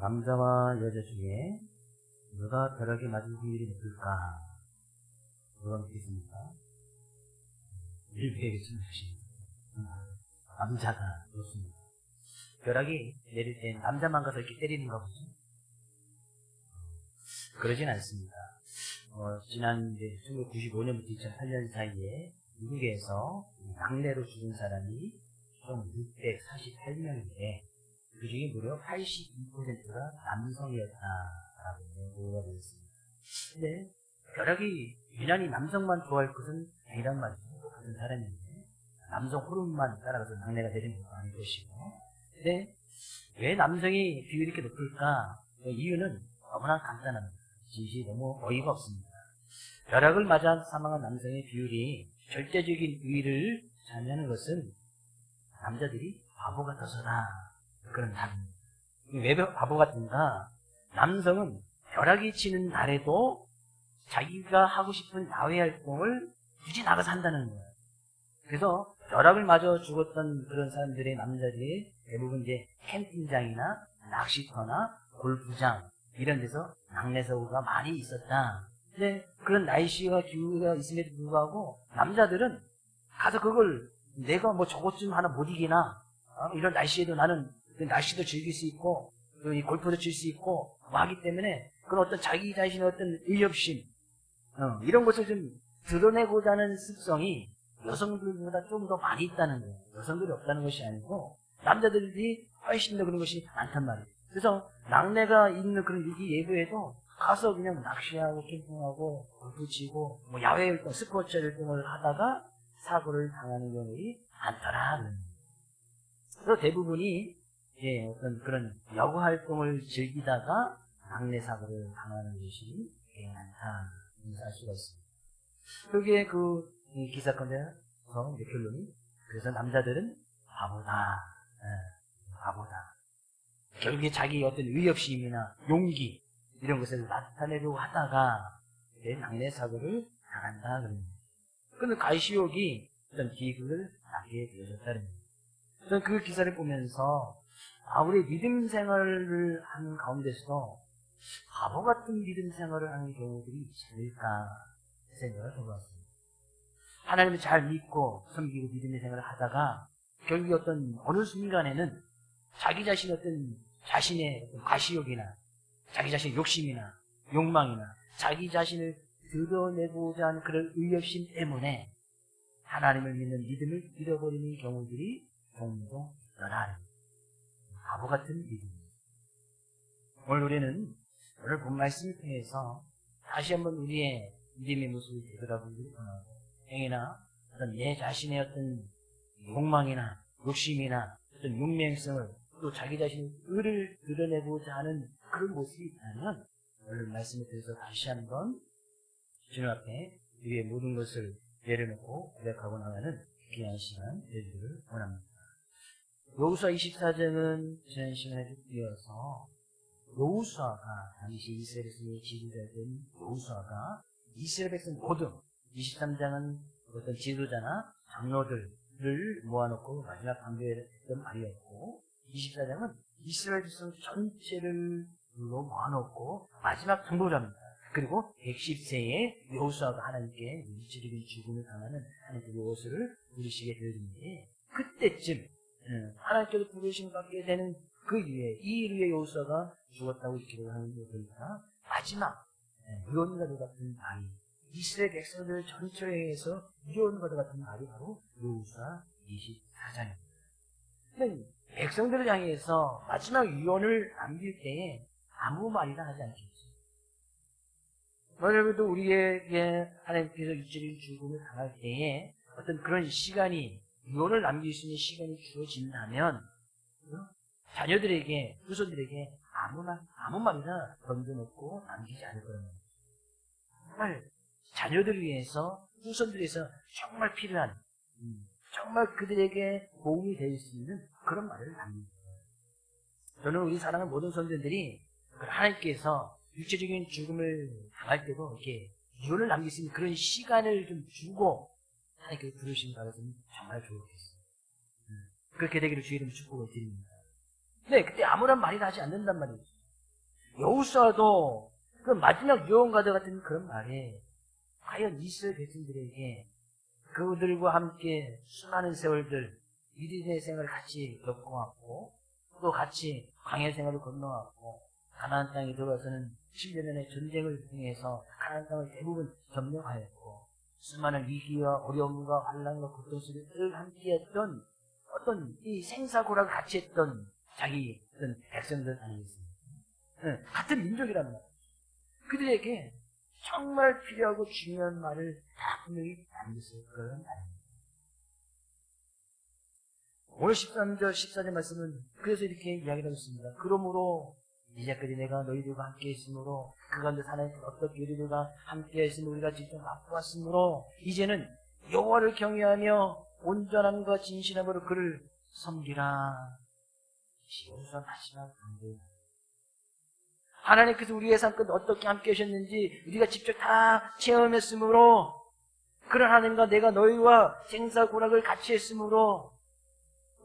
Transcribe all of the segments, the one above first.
남자와 여자 중에 누가 벼락에 맞을 비율이 높을까? 누가 믿겠습니까? 일배에게 주십니다. 남자가 좋습니다. 벼락이 내릴 때 남자만 가서 이렇게 때리는 거 보죠? 그러진 않습니다. 지난 1995년부터 2008년 사이에 미국에서 낙뢰로 죽은 사람이 총 648명인데 그 중에 무려 82%가 남성이었다라고 보고가 되었습니다. 근데 벼락이 유난히 남성만 좋아할 것은 아니란 말이죠. 같은 사람인데 남성 호르몬만 따라가서 낙뢰가 되는 것도 아닐 것이고. 근데 왜 남성이 비율이 이렇게 높을까? 그 이유는 너무나 간단합니다. 진실이 너무 어이가 없습니다. 벼락을 맞아 사망한 남성의 비율이 절대적인 우위를 차지하는 것은 남자들이 바보 같아서다. 그런 답입니다. 왜 바보 같은가? 남성은 벼락이 치는 날에도 자기가 하고 싶은 야외 활동을 굳이 나가서 한다는 거예요. 그래서 벼락을 맞아 죽었던 그런 사람들의 남자들이 대부분 이제 캠핑장이나 낚시터나 골프장 이런 데서 낙뢰사고가 많이 있었다. 근데 그런 날씨와 기후가 있음에도 불구하고 남자들은 가서 그걸 내가 뭐 저것 좀 하나 못 이기나 이런 날씨에도 나는 그 날씨도 즐길 수 있고 이 골프도 칠 수 있고 뭐 하기 때문에 그런 어떤 자기 자신의 어떤 의협심 이런 것을 좀 드러내고자 하는 습성이 여성들보다 좀 더 많이 있다는 거예요. 여성들이 없다는 것이 아니고 남자들이 훨씬 더 그런 것이 많단 말이에요. 그래서 낙뢰가 있는 그런 일기 예보에도 가서 그냥 낚시하고 캠핑하고 골프 치고 뭐 야외 활동, 스포츠 활동을 하다가 사고를 당하는 경우가 많더라. 그래서 대부분이 어떤 그런 여가 활동을 즐기다가 낙뢰 사고를 당하는 것이 꽤 많다. 알 수가 있습니다. 그게 그 기사 건데서 결론이 그래서 남자들은 바보다. 바보다. 결국에 자기 어떤 의협심이나 용기 이런 것을 나타내려고 하다가 낙뢰 사고를 당한다. 그럽니다. 그런데 가시옥이 어떤 기극을 하게 되어졌다는 겁니다. 저는 그 기사를 보면서 우리 믿음 생활을 하는 가운데서도 바보 같은 믿음 생활을 하는 경우들이 있지 않을까 생각을 해봤습니다. 하나님을 잘 믿고 섬기고 믿음의 생활을 하다가 결국 어떤 어느 순간에는 자기 자신의 어떤 자신의 가시욕이나 자기 자신의 욕심이나 욕망이나 자기 자신을 드러내고자 하는 그런 의협심 때문에 하나님을 믿는 믿음을 잃어버리는 경우들이 종종 있더라. 바보 같은 믿음입니다. 오늘 우리는 오늘 본 말씀을 통해서 다시 한번 우리의 믿음의 모습을 되돌아보기를 원하고 행위나 어떤 내 자신의 어떤 욕망이나 욕심이나 어떤 운명성을 또 자기 자신의 의를 드러내고자 하는 그런 모습이 있다면 오늘 말씀을 통해서 다시 한번 주님 앞에 우리의 모든 것을 내려놓고 고백하고 나가는 귀한 시간 되기를 원합니다. 여호수아 24장은 지난 시간에 이어서 여호수아가 당시 이스라엘 백성의 지도자였던 여호수아가 이스라엘 백성 모두 23장은 어떤 지도자나 장로들을 모아놓고 마지막 강조했던 말이었고 24장은 이스라엘 백성 전체를 모아놓고 마지막 정보자입니다. 그리고 110세에 여호수아가 하나님께 일체적인 죽음을 당하는 하나님께 요소를 부르시게 되는데 그때쯤 하나님께서 부르심 받게 되는 그 이후에 이 이후에 여호수아가 죽었다고 기록을 하는 거 보니까 마지막 유언과도 같은 말이 이스라엘 백성들 전체에서 유언과도 같은 말이 바로 여호수아 24장입니다. 근데 백성들을 향해서 마지막 유언을 남길 때에 아무 말이나 하지 않겠죠. 만약에도 우리에게 하나님께서 일체적인 죽음을 당할 때에 어떤 그런 시간이 유언을 남길 수 있는 시간이 주어진다면 자녀들에게 후손들에게 아무 말이나 던져놓고 남기지 않을 거라는 거예요. 정말 자녀들을 위해서 후손들을 위해서 정말 필요한 정말 그들에게 도움이 될 수 있는 그런 말을 남깁니다. 저는 우리 사랑하는 모든 선생들이 하나님께서 육체적인 죽음을 당할 때도 이렇게 유언을 남길 수 있는 그런 시간을 좀 주고 하나님께 부르시는 바라면 정말 좋겠어요. 그렇게 되기를 주의 이름으로 축복을 드립니다. 네, 그때 아무런 말이나 하지 않는단 말이죠. 여호수아도 그 마지막 유언과도 같은 그런 말에 과연 이스라엘 백성들에게 그들과 함께 수많은 세월들 이리의 생활을 같이 겪어왔고 또 같이 광야 생활을 건너왔고 가나안 땅에 들어와서는 7년 년의 전쟁을 통해서 가나안 땅을 대부분 점령하였고 수많은 위기와 어려움과 환난과 고통 속에 늘 함께했던 어떤 이 생사고락을 같이 했던 자기 어떤 백성들 아니겠습니까? 같은 민족이란 말이에요. 그들에게 정말 필요하고 중요한 말을 다 분명히 남겼을 그런 말입니다. 오늘 13절, 14절 말씀은 그래서 이렇게 이야기를 하고 있습니다. 그러므로 이제까지 내가 너희들과 함께 했으므로 그 가운데 하나님께서 어떻게 우리들과 함께 했으므로 우리가 직접 맛보았으므로 이제는 여호와를 경외하며 온전함과 진실함으로 그를 섬기라. 여호수아 마지막 강도. 하나님께서 우리의 삶 끝 어떻게 함께 하셨는지 우리가 직접 다 체험했으므로 그런 하나님과 내가 너희와 생사고락을 같이 했으므로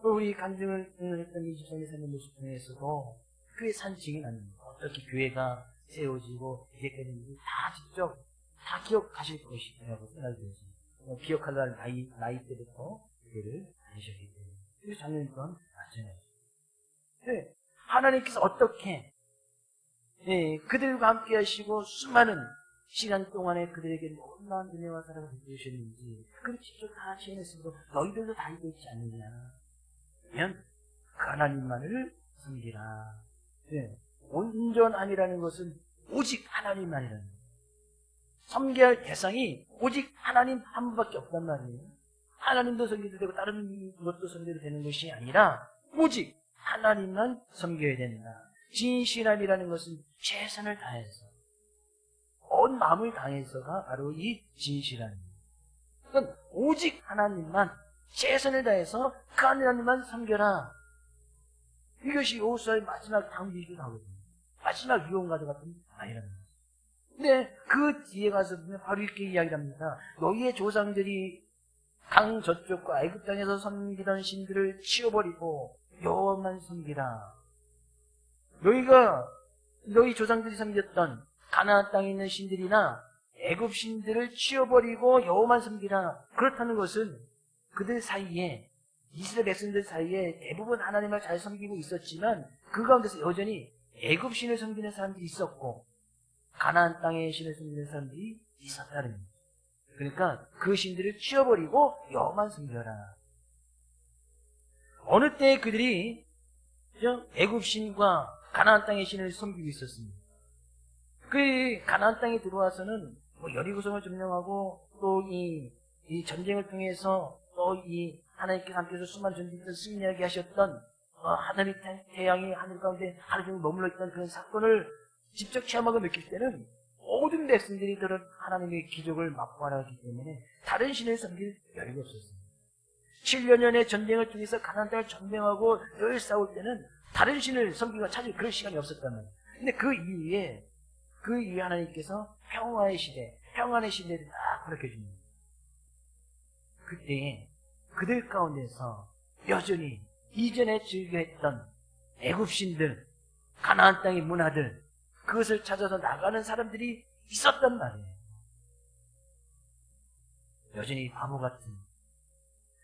또 우리 간증을 했던 이주성의 삶의 모습 중에서도 그의 산증이 납니다. 어떻게 교회가 세워지고 이제까지 다 직접 다 기억하실 것이라고 생각이 되었습니다. 기억할 나이 때부터 교회를 다니셨기 때문에 그래서 작년 동안 마찬가지입니다. 네, 하나님께서 어떻게 그들과 함께 하시고 수많은 시간 동안에 그들에게 놀라운 은혜와 사랑을 베푸셨는지 그걸 직접 다 체험했으므로 너희들도 다 알고 있지 않느냐 그러면 그 하나님만을 섬기라. 네, 온전함이라는 것은 오직 하나님만이라는 거예요. 섬겨야 할 대상이 오직 하나님 한 분밖에 없단 말이에요. 하나님도 섬겨도 되고 다른 것도 섬겨도 되는 것이 아니라 오직 하나님만 섬겨야 된다. 진실함이라는 것은 최선을 다해서 온 마음을 다해서가 바로 이 진실함입니다. 그러니까 오직 하나님만 최선을 다해서 그 하나님만 섬겨라. 이것이 여호수아의 마지막 당위이기도 하거든요. 마지막 유언과도 같은 말이랍니다. 근데 그 뒤에 가서 보면 바로 이렇게 이야기를 합니다. 너희의 조상들이 강 저쪽과 애굽 땅에서 섬기던 신들을 치워버리고 여호와만 섬기라. 너희 조상들이 섬겼던 가나안 땅에 있는 신들이나 애굽 신들을 치워버리고 여호와만 섬기라. 그렇다는 것은 그들 사이에 이스라엘 백성들 사이에 대부분 하나님을 잘 섬기고 있었지만 그 가운데서 여전히 애굽 신을 섬기는 사람들이 있었고 가나안 땅의 신을 섬기는 사람들이 있었다는 거예요. 그러니까 그 신들을 치워버리고 여호와만 섬겨라. 어느 때에 그들이 애굽 신과 가나안 땅의 신을 섬기고 있었습니다. 그 가나안 땅에 들어와서는 여리고성을 점령하고 또 이 전쟁을 통해서 또 이 하나님께서 함께해서 수많은 전쟁에서 승리하게 하셨던 하늘의 태양이 하늘 가운데 하루 종일 머물러 있던 그런 사건을 직접 체험하고 느낄 때는 모든 백성들이 그런 하나님의 기적을 맛보아야 하기 때문에 다른 신을 섬길 여유가 없었습니다. 7년의 전쟁을 통해서 가나안 땅을 점령하고 늘 싸울 때는 다른 신을 섬기고 찾을 그런 시간이 없었단 말이에요. 근데 그 이후에 하나님께서 평화의 시대를 딱 허락해 줍니다. 그때 그들 가운데서 여전히 이전에 즐겨했던 애굽 신들, 가나안 땅의 문화들, 그것을 찾아서 나가는 사람들이 있었단 말이에요. 여전히 바보 같은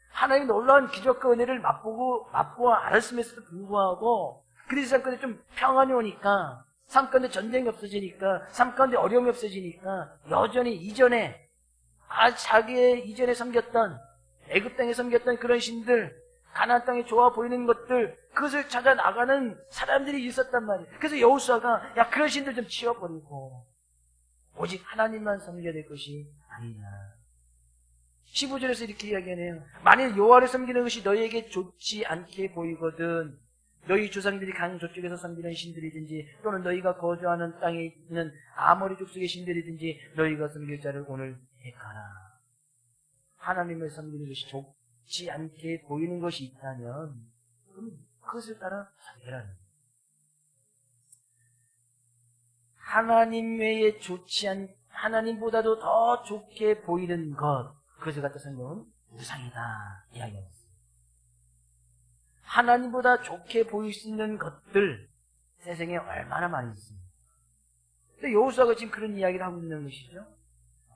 하나님의 놀라운 기적과 은혜를 맛보아 알았음에도 불구하고 그들의 삶 가운데 좀 평안이 오니까 삶 가운데 전쟁이 없어지니까 삶 가운데 어려움이 없어지니까 여전히 자기의 이전에 섬겼던 애굽 땅에 섬겼던 그런 신들 가나안 땅에 좋아 보이는 것들 그것을 찾아 나가는 사람들이 있었단 말이에요. 그래서 여호수아가 야 그런 신들 좀 치워버리고 오직 하나님만 섬겨야 될 것이 아니냐. 15절에서 이렇게 이야기하네요. 만일 여호와를 섬기는 것이 너희에게 좋지 않게 보이거든 너희 조상들이 강 저쪽에서 섬기는 신들이든지 또는 너희가 거주하는 땅에 있는 아모리 족속의 신들이든지 너희가 섬길 자를 오늘 택하라. 하나님을 섬기는 것이 좋지 않게 보이는 것이 있다면 그럼 그것을 따라 섬기라는 거예요. 하나님 외에 하나님보다도 더 좋게 보이는 것 그것을 갖다 성경은 우상이다 이야기합니다. 하나님보다 좋게 보일 수 있는 것들 세상에 얼마나 많이 있습니다. 근데 여호수아가 지금 그런 이야기를 하고 있는 것이죠.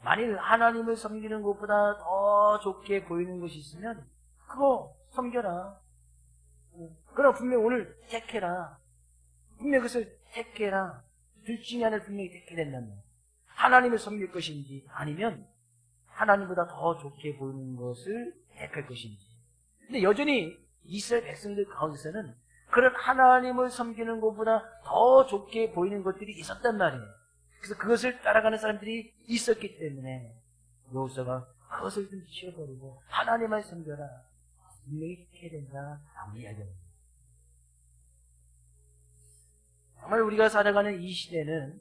만일 하나님을 섬기는 것보다 더 좋게 보이는 것이 있으면 그거 섬겨라. 그러나 분명히 오늘 택해라. 분명히 그것을 택해라. 둘 중에 하나를 분명히 택해야 된다면 하나님을 섬길 것인지 아니면 하나님보다 더 좋게 보이는 것을 택할 것인지. 근데 여전히 이스라엘 백성들 가운데서는 그런 하나님을 섬기는 것보다 더 좋게 보이는 것들이 있었단 말이에요. 그래서 그것을 따라가는 사람들이 있었기 때문에 여호수아가 그것을 좀 치워버리고 하나님을 섬겨라. 분명히 택해야 된다라고 이야기합니다. 정말 우리가 살아가는 이 시대는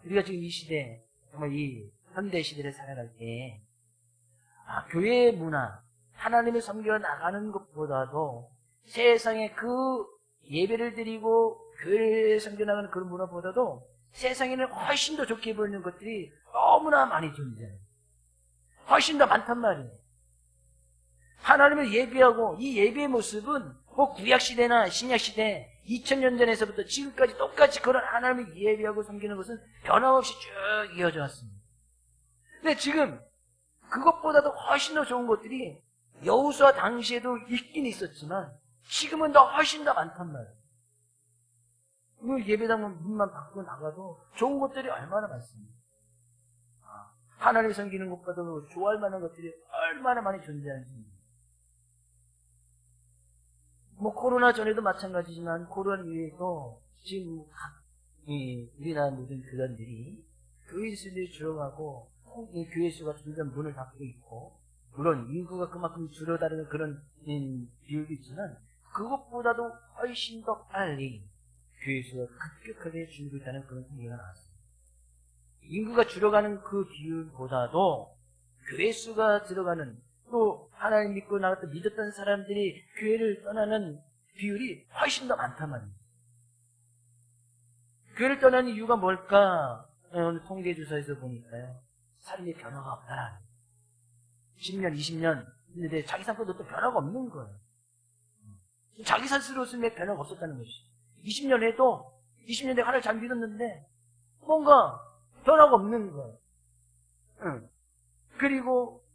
우리가 지금 이 시대 정말 이 현대 시대를 살아갈 때 교회의 문화 하나님을 섬겨 나가는 것보다도 세상에 그 예배를 드리고 교회를 섬겨 나가는 그런 문화보다도 세상에는 훨씬 더 좋게 보이는 것들이 너무나 많이 존재해요. 훨씬 더 많단 말이에요. 하나님을 예배하고 이 예배의 모습은 뭐 구약시대나 신약시대 2000년 전에서부터 지금까지 똑같이 그런 하나님을 예배하고 섬기는 것은 변함없이 쭉 이어져 왔습니다. 근데 지금 그것보다도 훨씬 더 좋은 것들이 여호수아 당시에도 있긴 있었지만 지금은 더 훨씬 더 많단 말이에요. 예배당 문만 밖으로 나가도 좋은 것들이 얼마나 많습니다. 하나님 섬기는 것보다도 좋아할 만한 것들이 얼마나 많이 존재하는지. 뭐 코로나 전에도 마찬가지지만 코로나 이후에도 지금 우리나라 모든 교단들이 교회 수들이 줄어가고 교회 수가 점점 문을 닫고 있고 물론 인구가 그만큼 줄어다니는 그런 비율도 있지만 그것보다도 훨씬 더 빨리 교회 수가 급격하게 줄고 있다는 그런 통계가 나왔습니다. 인구가 줄어가는 그 비율보다도 교회 수가 들어가는 또 하나님 믿고 나갔던 믿었던 사람들이 교회를 떠나는 비율이 훨씬 더 많단 말입니다. 교회를 떠나는 이유가 뭘까? 오늘 통계조사에서 보니까요. 삶의 변화가 없다. 10년, 20년 했는데 자기 삶과도 또 변화가 없는 거예요. 자기 스스로서의 변화가 없었다는 것이. 20년 해도 20년 내가 하나를 잘 믿었는데 뭔가 변화가 없는 거예요. 그리고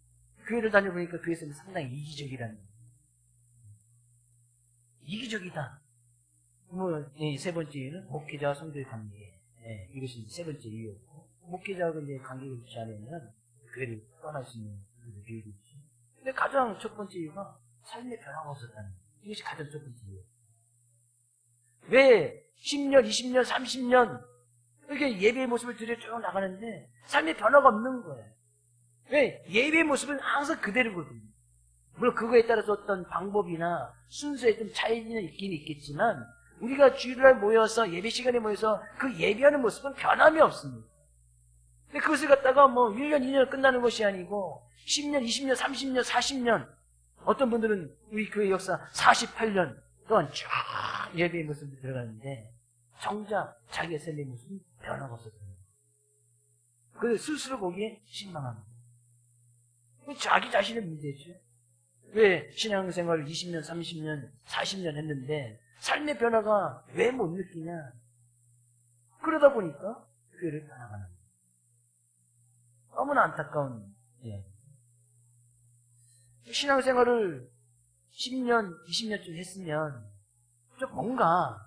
교회를 다녀보니까 교회에서는 상당히 이기적이라는 거예요. 이기적이다. 세 번째 이유는 목회자와 성도의 관계. 이것이 세 번째 이유였고, 목회자하고 이제 관계를 유지 않으면 교회를 떠날 수 있는 비율이 있죠. 근데 가장 첫 번째 이유가 삶의 변화가 없었다는 거예요. 이것이 가장 첫 번째 이유예요. 왜 10년, 20년, 30년 이렇게 예배의 모습을 들여 쭉 나가는데 삶의 변화가 없는 거예요. 왜? 예배의 모습은 항상 그대로거든요. 물론 그거에 따라서 어떤 방법이나 순서에 좀 차이는 있긴 있겠지만 우리가 주일날 모여서 예배 시간에 모여서 그 예배하는 모습은 변함이 없습니다. 근데 그것을 갖다가 1년, 2년 끝나는 것이 아니고 10년, 20년, 30년, 40년 어떤 분들은 우리 교회 역사 48년 동안 쭉 예배의 모습이 들어가는데 정작 자기의 삶의 모습은 변화가 없었습니다. 그래서 스스로 거기에 실망합니다. 자기 자신의 문제죠. 왜 신앙생활을 20년, 30년, 40년 했는데 삶의 변화가 왜 못 느끼냐? 그러다 보니까 교회를 떠나가는 거예요. 너무나 안타까운 신앙생활을 10년, 20년쯤 했으면 좀 뭔가가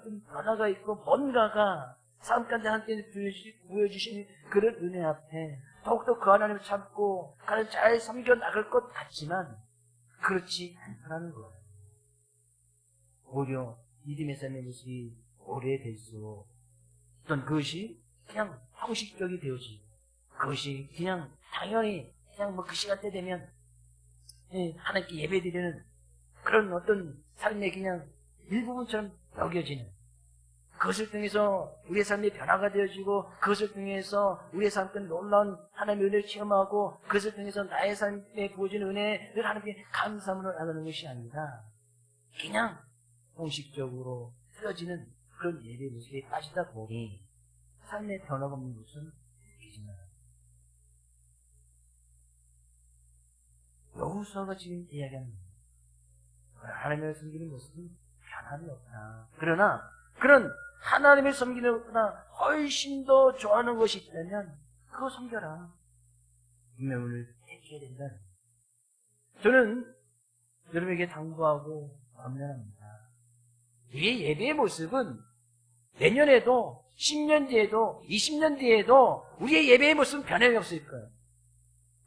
좀 변화가 있고 뭔가가 삶 가운데 함께 보여주신 그런 은혜 앞에 더욱더 그 하나님을 찾고 하나님 잘 섬겨 나갈 것 같지만 그렇지 않다는 거예요. 오히려 믿음의 삶의 모습이 오래될수록 어떤 그것이 그냥 형식적이 되어지고 그것이 그냥 당연히 그냥 그 시간대 되면 하나님께 예배드리는 그런 어떤 삶의 그냥 일부분처럼 여겨지는 그것을 통해서 우리의 삶이 변화가 되어지고 그것을 통해서 우리의 삶은 놀라운 하나님의 은혜를 체험하고 그것을 통해서 나의 삶에 부어진 은혜를 하나님께 감사함으로 나가는 것이 아니라 그냥 공식적으로 틀어지는 그런 예배 모습에 빠지다 보니 삶의 변화가 없는 것은 느끼지만 여호수아가 지금 이야기하는 하나님을 섬기는 모습은 변함이 없다. 그러나 그런 하나님을 섬기는 것보다 훨씬 더 좋아하는 것이 있다면 그거 섬겨라. 분명 오늘 해줘야 된다. 저는 여러분에게 당부하고 권면합니다. 우리의 예배의 모습은 내년에도 10년 뒤에도 20년 뒤에도 우리의 예배의 모습은 변함이 없을 거예요.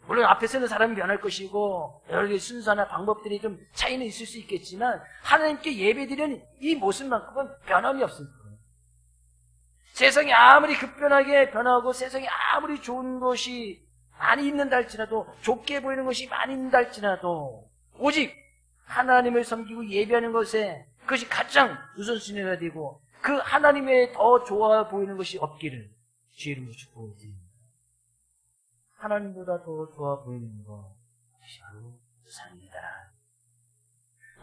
물론 앞에 서는 사람이 변할 것이고 여러 가지 순서나 방법들이 좀 차이는 있을 수 있겠지만 하나님께 예배드리는 이 모습만큼은 변함이 없을 거예요. 세상이 아무리 급변하게 변하고 세상이 아무리 좋은 것이 많이 있는다 할지라도 좋게 보이는 것이 많이 있는다 할지라도 오직 하나님을 섬기고 예배하는 것에 그것이 가장 우선순위가 되고 그 하나님 외에 더 좋아 보이는 것이 없기를 주의 이름으로 축복드립니다. 하나님보다 더 좋아 보이는 것이 바로 우상이다.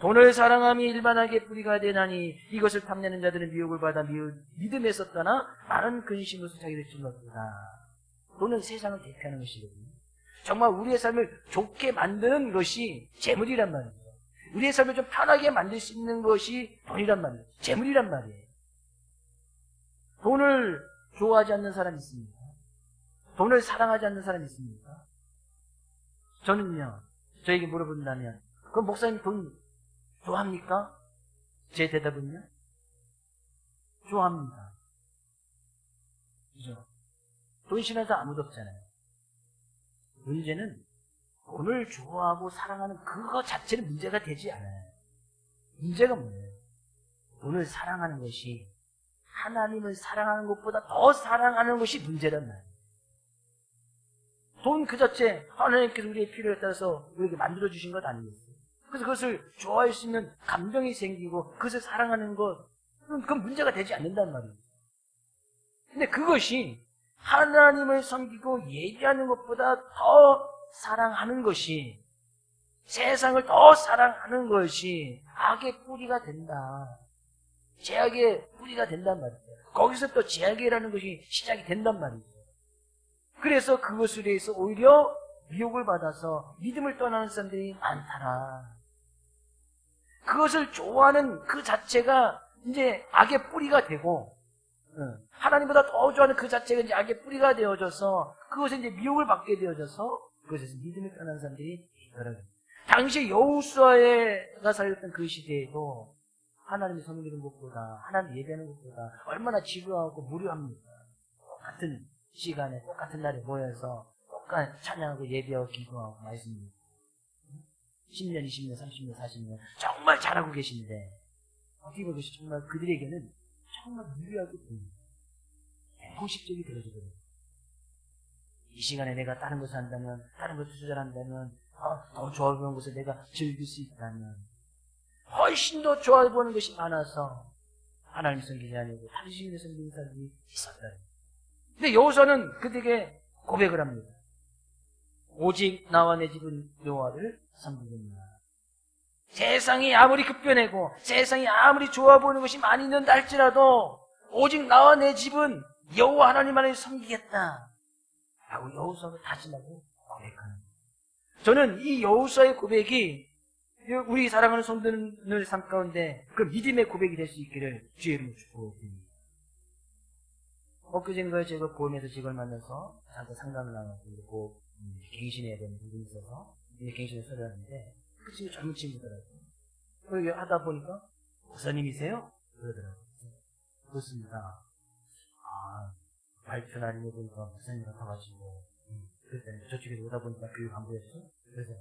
돈을 사랑함이 일반하게 뿌리가 되나니 이것을 탐내는 자들은 미혹을 받아 믿음에서 떠나 많은 근심으로 자기를 찔렀구나. 돈은 세상을 대표하는 것이거든요. 정말 우리의 삶을 좋게 만드는 것이 재물이란 말이에요. 우리의 삶을 좀 편하게 만들 수 있는 것이 돈이란 말이에요. 재물이란 말이에요. 돈을 좋아하지 않는 사람이 있습니까? 돈을 사랑하지 않는 사람이 있습니까? 저는요, 저에게 물어본다면, 그럼 목사님 돈 좋아합니까? 제 대답은요, 좋아합니다. 그죠? 돈 싫어하는 사람 아무도 없잖아요. 문제는 돈을 좋아하고 사랑하는 그거 자체는 문제가 되지 않아요. 문제가 뭐예요? 돈을 사랑하는 것이 하나님을 사랑하는 것보다 더 사랑하는 것이 문제란 말이에요. 돈 그 자체 하나님께서 우리의 필요에 따라서 우리에게 만들어주신 것 아니겠어요? 그래서 그것을 좋아할 수 있는 감정이 생기고 그것을 사랑하는 것, 그건 문제가 되지 않는단 말이에요. 근데 그것이 하나님을 섬기고 예배하는 것보다 더 사랑하는 것이, 세상을 더 사랑하는 것이 악의 뿌리가 된다. 죄악의 뿌리가 된단 말이죠. 거기서 또 죄악이라는 것이 시작이 된단 말이죠. 그래서 그것에 대해서 오히려 미혹을 받아서 믿음을 떠나는 사람들이 많더라. 그것을 좋아하는 그 자체가 이제 악의 뿌리가 되고, 하나님보다 더 좋아하는 그 자체가 이제 악의 뿌리가 되어져서 그것에 이제 미혹을 받게 되어져서 그것에서 믿음을 떠나는 사람들이 있더라고요. 당시 여호수아가 살렸던 그 시대에도 하나님을 섬기는 것보다, 하나님 예배하는 것보다 얼마나 지루하고 무료합니까? 똑같은 시간에 똑같은 날에 모여서 똑같이 찬양하고 예배하고 기도하고 말씀입니다. 10년, 20년, 30년, 40년 정말 잘하고 계신데 어떻게 보면 정말 그들에게는 정말 무리하게 보입니다. 형식적이 들어지거든요. 이 시간에 내가 다른 것을 한다면, 다른 것을 투자한다면, 더 좋아 보이는 것을 내가 즐길 수 있다면, 훨씬 더 좋아 보이는 것이 많아서 하나님 섬기지 아니고 다른 신을 섬기는 사람이 있었다. 근데 여호수아는 그들에게 고백을 합니다. 오직 나와 내 집은 여호와를 섬기겠나. 세상이 아무리 급변하고 세상이 아무리 좋아 보이는 것이 많이 있는다 할지라도 오직 나와 내 집은 여호와 하나님만을 섬기겠다 라고 여호수아가 다짐하고 고백하는 거예요. 저는 이 여호수아의 고백이 우리 사랑하는 성도들 삶 가운데 그 믿음의 고백이 될 수 있기를 주의 이름으로 축복드립니다. 엊그제인가요? 제가 보험에서 직원을 만나서 잠깐 상담을 나누고 갱신해야 되는 부분이 있어서 갱신을 서류하는데 그 친구 젊은 친구더라고요. 그러게 하다 보니까 목사님이세요? 그러더라고요. 그렇습니다. 발표 날이면 보니까 목사님 같아가지고 그랬더니 저쪽에서 오다 보니까 교육 안 보였죠? 그래서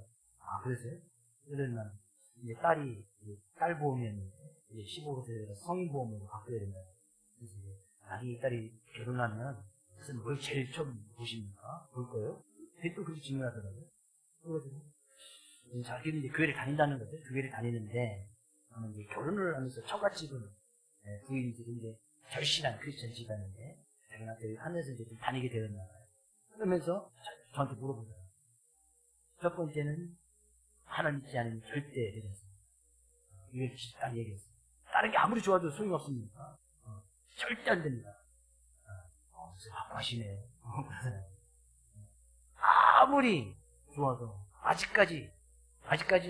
그러세요? 그러면 이제 딸이 딸 보험이었는데 이제 15세에서 성인 보험으로 바꿔야 된다. 그래서 이제 딸이 결혼하면 무슨 뭘 제일 처음 보십니까? 볼 거예요? 그게 또 그렇게 중요하더라고요. 그래가지고 자기는 이제 교회를 다닌다는 거죠. 교회를 다니는데 이제 결혼을 하면서 처갓집은 부인들이 이제 절실한 크리스천 집안인데 자기한테 하늘에서 이제 좀 다니게 되었나 봐요. 그러면서 저한테 물어보더라고요. 첫 번째는 하나님 믿지 않으면 절대 되지 않습니다. 이걸 딱 얘기했어요. 다른 게 아무리 좋아도 소용이 없습니다. 절대 안 됩니다. 무슨 바빠시네. 아무리 좋아도 아직까지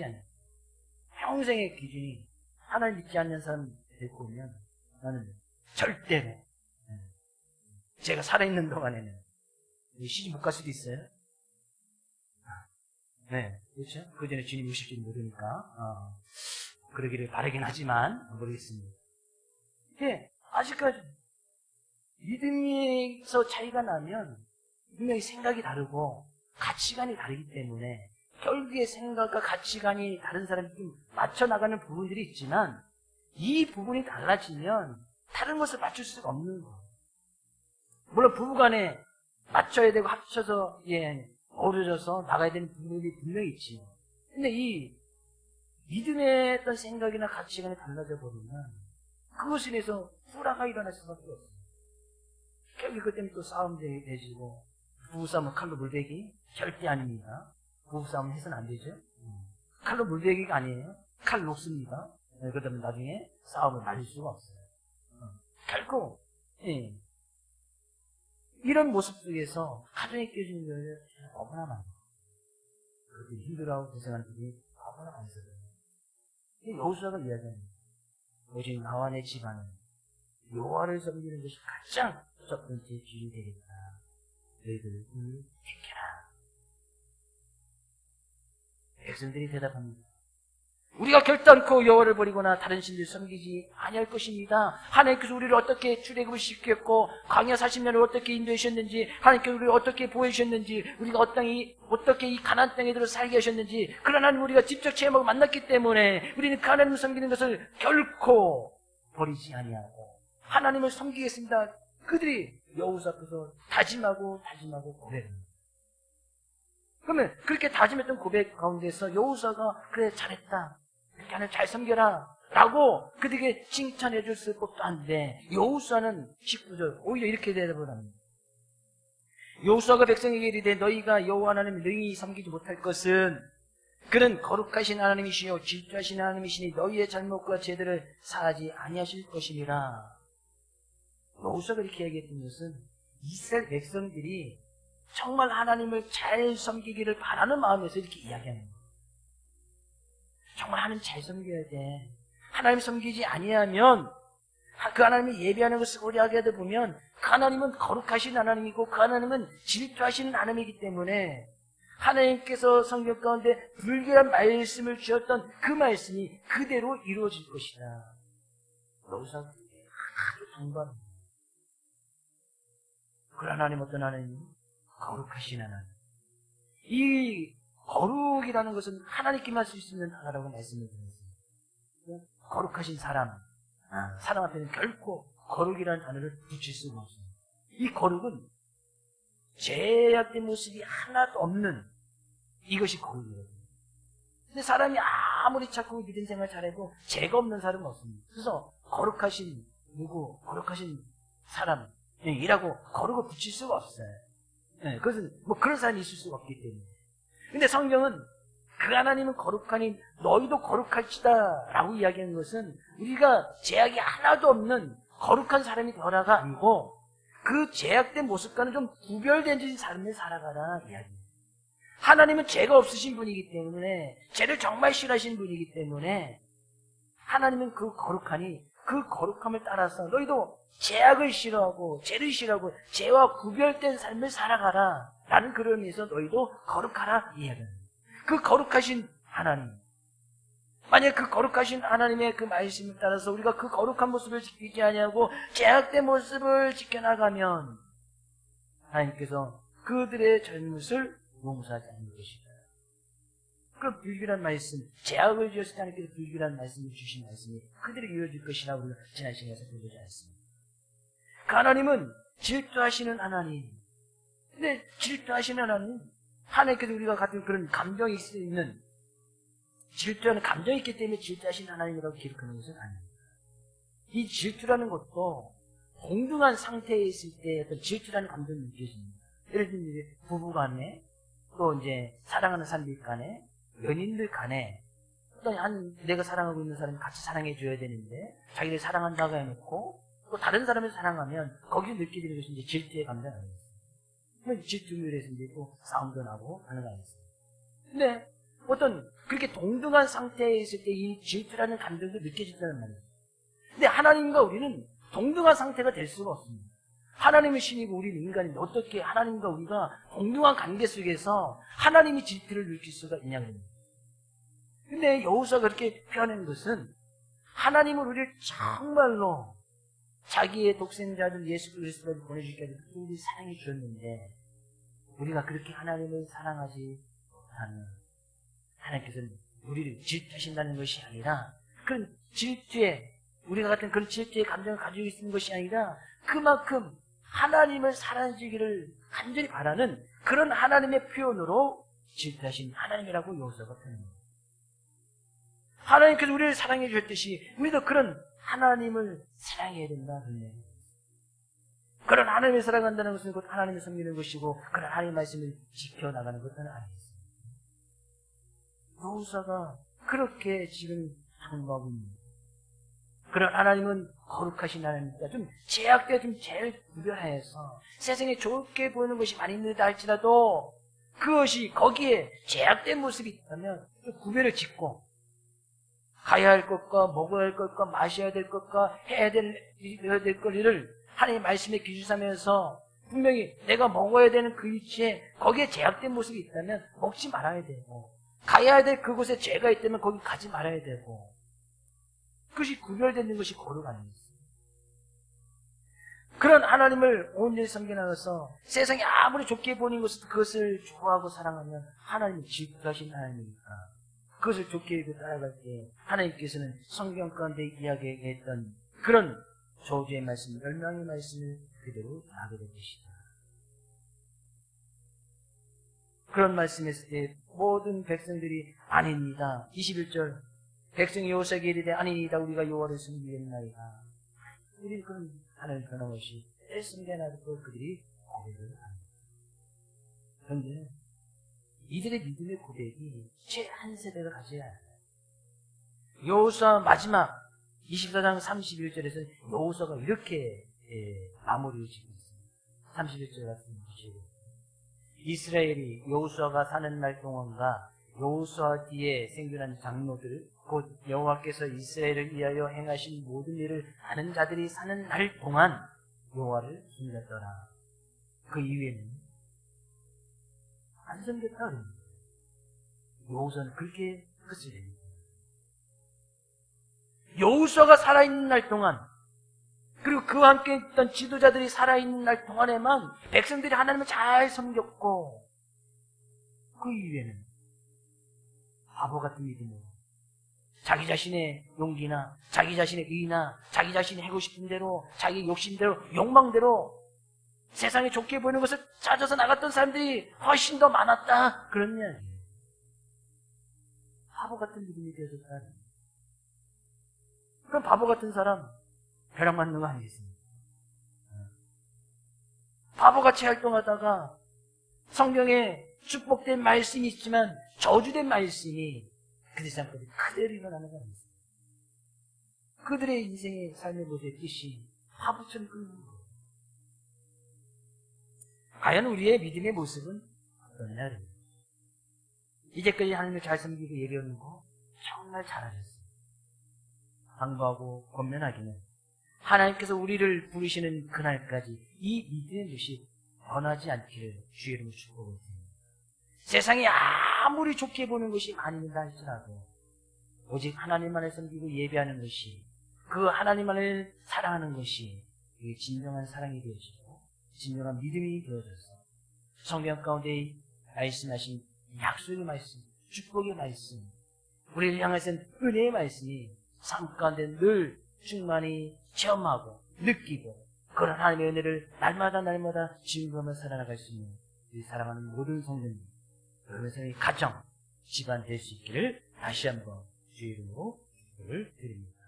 아니에요. 평생의 기준이 하나님 믿지 않는 사람 데리고 오면 나는 절대로. 제가 살아있는 동안에는 시집 못 갈 수도 있어요. 네, 그렇죠? 그 전에 주님 오실지 모르니까 그러기를 바라긴 하지만 모르겠습니다. 근데 아직까지 믿음에서 차이가 나면 분명히 생각이 다르고 가치관이 다르기 때문에 결국에 생각과 가치관이 다른 사람이 좀 맞춰나가는 부분들이 있지만 이 부분이 달라지면 다른 것을 맞출 수가 없는 거예요. 물론 부부간에 맞춰야 되고 합쳐서 어우러져서 나가야 되는 부분이 분명히 있지요. 근데 이 믿음의 어떤 생각이나 가치관이 달라져 버리면 그것에 대해서 불화가 일어날 수밖에 없어요. 결국 그것 때문에 또 싸움이 되지고 부부싸움은 칼로 물베기? 절대 아닙니다. 부부싸움은 해서는 안 되죠. 칼로 물베기가 아니에요. 칼 놓습니다. 그 다음에 나중에 싸움을 말릴 수가 없어요. 결코 이런 모습 속에서 가정에 깨지는 경우는 너무나 많아요. 그렇게 힘들어하고 고생하는 분이 너무나 많거든요. 여호수아가 이야기합니다. 오직 나와 내 집안은 여호와를 섬기는 것이 가장 첫 번째 주인이 되겠다. 너희들을 택해라. 백성들이 대답합니다. 우리가 결단코 여호와를 버리거나 다른 신들 섬기지 아니할 것입니다. 하나님께서 우리를 어떻게 출애굽을 시켰고 광야 40년을 어떻게 인도하셨는지, 하나님께서 우리를 어떻게 보여주셨는지, 우리가 어떻게 이 가나안 땅에 들어 살게 하셨는지, 그런 하나님 우리가 직접 체험하고 만났기 때문에 우리는 그 하나님을 섬기는 것을 결코 버리지 아니하고 하나님을 섬기겠습니다. 그들이 여호수아 앞에서 다짐하고 고백합니다. 그러면 그렇게 다짐했던 고백 가운데서 여호수아가 그래 잘했다, 이렇게 하나님 잘 섬겨라 라고 그들에게 칭찬해 줬을 것도 한데 여호수아는 19절 오히려 이렇게 대답을 합니다. 여호수아가 백성에게 이르되 너희가 여호와 하나님을 능히 섬기지 못할 것은 그는 거룩하신 하나님이시요 질투하신 하나님이시니 너희의 잘못과 죄들을 사하지 아니하실 것이니라. 여호수아가 이렇게 얘기했던 것은 이스라엘 백성들이 정말 하나님을 잘 섬기기를 바라는 마음에서 이렇게 이야기하는 거예요. 정말 하나님 잘 섬겨야 돼. 하나님 섬기지 아니하면 그 하나님이 예배하는 것을 오래 하게 하다 보면 그 하나님은 거룩하신 하나님이고 그 하나님은 질투하시는 하나님이기 때문에 하나님께서 성경 가운데 불결한 말씀을 주셨던 그 말씀이 그대로 이루어질 것이다. 여호수아가 아주 당부합니다. 그 하나님 어떤 하나님? 거룩하신 하나님. 이 거룩이라는 것은 하나님께만 쓸 수 있는 단어라고 말씀을 드렸습니다. 거룩하신 사람, 사람 앞에는 결코 거룩이라는 단어를 붙일 수가 없습니다. 이 거룩은 죄악된 모습이 하나도 없는 이것이 거룩이거든요. 근데 사람이 아무리 자꾸 믿음 생활 잘해도 죄가 없는 사람은 없습니다. 그래서 거룩하신 거룩하신 사람이라고 거룩을 붙일 수가 없어요. 그것은 그런 사람이 있을 수가 없기 때문에. 근데 성경은 그 하나님은 거룩하니 너희도 거룩할지다 라고 이야기하는 것은 우리가 죄악이 하나도 없는 거룩한 사람이 되어라가 아니고 그 죄악된 모습과는 좀 구별된 삶을 살아가라 이야기입니다. 하나님은 죄가 없으신 분이기 때문에, 죄를 정말 싫어하시는 분이기 때문에 하나님은 그 거룩하니 그 거룩함을 따라서 너희도 죄악을 싫어하고 죄를 싫어하고 죄와 구별된 삶을 살아가라 라는 그런 의미에서 너희도 거룩하라 이야기합니다. 그 거룩하신 하나님, 만약 그 거룩하신 하나님의 그 말씀을 따라서 우리가 그 거룩한 모습을 지키지 아니하고 죄악된 모습을 지켜나가면 하나님께서 그들의 잘못을 용서하지 않는 것이다. 그 불길한 말씀, 죄악을 지었을 때 하나님께서 불길한 말씀을 주신 말씀이 그들이 이루어질 것이라고 우리가 지난 시간에 살펴보지 않았습니다. 그 하나님은 질투하시는 하나님. 근데 질투하시는 하나님, 하나님께서 우리가 같은 그런 감정이 있는, 질투하는 감정이 있기 때문에 질투하시는 하나님이라고 기록하는 것은 아닙니다. 이 질투라는 것도 동등한 상태에 있을 때 어떤 질투라는 감정이 느껴집니다. 예를 들면 이제 부부 간에, 또 이제 사랑하는 사람들 간에, 연인들 간에, 어떤 내가 사랑하고 있는 사람이 같이 사랑해줘야 되는데, 자기를 사랑한다고 해놓고, 또 다른 사람을 사랑하면, 거기서 느끼는 것이 이제 질투의 감정 아니겠어요? 질투를 해서 이제 또 싸움도 나고 하는 거 아니겠어요? 근데, 그렇게 동등한 상태에 있을 때 이 질투라는 감정도 느껴진다는 말이에요. 근데 하나님과 우리는 동등한 상태가 될 수가 없습니다. 하나님은 신이고 우리는 인간인데 어떻게 하나님과 우리가 동등한 관계 속에서 하나님이 질투를 느낄 수가 있냐는 겁니다. 근데 여호수아가 그렇게 표현한 것은 하나님은 우리를 정말로 자기의 독생자를 예수 그리스도를 보내주기까지 우리 사랑해 주셨는데 우리가 그렇게 하나님을 사랑하지 못하는 하나님께서는 우리를 질투하신다는 것이 아니라 그런 질투에 우리가 같은 그런 질투의 감정을 가지고 있는 것이 아니라 그만큼 하나님을 사랑하시기를 간절히 바라는 그런 하나님의 표현으로 질투하신 하나님이라고 여호수아가 표현합니다. 하나님께서 우리를 사랑해 주셨듯이 우리도 그런 하나님을 사랑해야 된다. 그런 하나님을 사랑한다는 것은 곧 하나님을 섬기는 것이고 그런 하나님의 말씀을 지켜나가는 것은 아니겠습니다. 여호수아가 그렇게 지금 항거하고 있습니다. 그런 하나님은 거룩하신 하나님입니다. 좀 제약되어 좀 제일 구별해서 세상에 좋게 보이는 것이 많이 있는다 할지라도 그것이 거기에 제약된 모습이 있다면 좀 구별을 짓고 가야 할 것과 먹어야 할 것과 마셔야 될 것과 해야 될 거리를 하나님의 말씀에 기준 삼면서 분명히 내가 먹어야 되는 그 위치에 거기에 제약된 모습이 있다면 먹지 말아야 되고 가야 될 그곳에 죄가 있다면 거기 가지 말아야 되고 그것이 구별되는 것이 거룩 아니겠습니까? 그런 하나님을 온전히 섬겨나가서 세상이 아무리 좋게 보는 것을 그것을 좋아하고 사랑하면 하나님은 질투하신 하나님이니까 그것을 좋게 여기고 따라갈 때 하나님께서는 성경 가운데 이야기했던 그런 저주의 말씀, 멸망의 말씀을 그대로 하게 될 것이다. 그런 말씀했을 때 모든 백성들이 아닙니다. 21절 백성이 여호수아에게 이르되 아니니다 우리가 여호와를 섬기겠나이다. 우리 그런 하나님 변함없이 섬겨나도 그들이 고백을 합니다. 그런데 이들의 믿음의 고백이 채 한 세대가 가져야 해요. 여호수아 마지막 24장 31절에서 여호수아가 이렇게 마무리를 짓고 있습니다. 31절 같은 것이 이스라엘이 여호수아가 사는 날 동안과 여호수아 뒤에 생겨난 장로들 곧 여호와께서 이스라엘을 위하여 행하신 모든 일을 아는 자들이 사는 날 동안 여호와를 섬겼더라. 그 이후에는 안 섬겼다 그럽니다. 여호수아는 그렇게 끝을 냅니다. 여호수아가 살아있는 날 동안 그리고 그와 함께 있던 지도자들이 살아있는 날 동안에만 백성들이 하나님을 잘 섬겼고 그 이후에는 바보 같은 믿음으로 자기 자신의 용기나 자기 자신의 의나 자기 자신이 하고 싶은 대로 자기 욕심대로 욕망대로 세상에 좋게 보이는 것을 찾아서 나갔던 사람들이 훨씬 더 많았다 그런 이야기예요. 바보 같은 믿음이 되어졌다. 그럼 바보 같은 사람 벼락맞는 거 아니겠습니까? 바보같이 활동하다가 성경에 축복된 말씀이 있지만 저주된 말씀이 그 세상까지 그대로 일어나는 거 아니겠습니까? 그들의 인생의 삶의 모습의 뜻이 바보처럼 끊는 거예요. 과연 우리의 믿음의 모습은 어떠냐? 이제까지 하나님을 잘 섬기고 예배하는 거 정말 잘하셨어요. 강구하고 권면하기는 하나님께서 우리를 부르시는 그날까지 이 믿음의 것이 변하지 않기를 주의 이름으로 축복합니다. 세상이 아무리 좋게 보는 것이 아닌다 할지라도 오직 하나님만을 섬기고 예배하는 것이 그 하나님만을 사랑하는 것이 진정한 사랑이 되어지고 진정한 믿음이 되어져서 성경 가운데 말씀하신 약속의 말씀, 축복의 말씀, 우리를 향해서 은혜의 말씀이 삶 가운데 늘 충만히 체험하고 느끼고 그런 하나님의 은혜를 날마다 증거하며 살아나갈 수 있는 우리 사랑하는 모든 성도님 그러면서 가정, 집안 될 수 있기를 다시 한번 주의 이름으로 축복을 드립니다.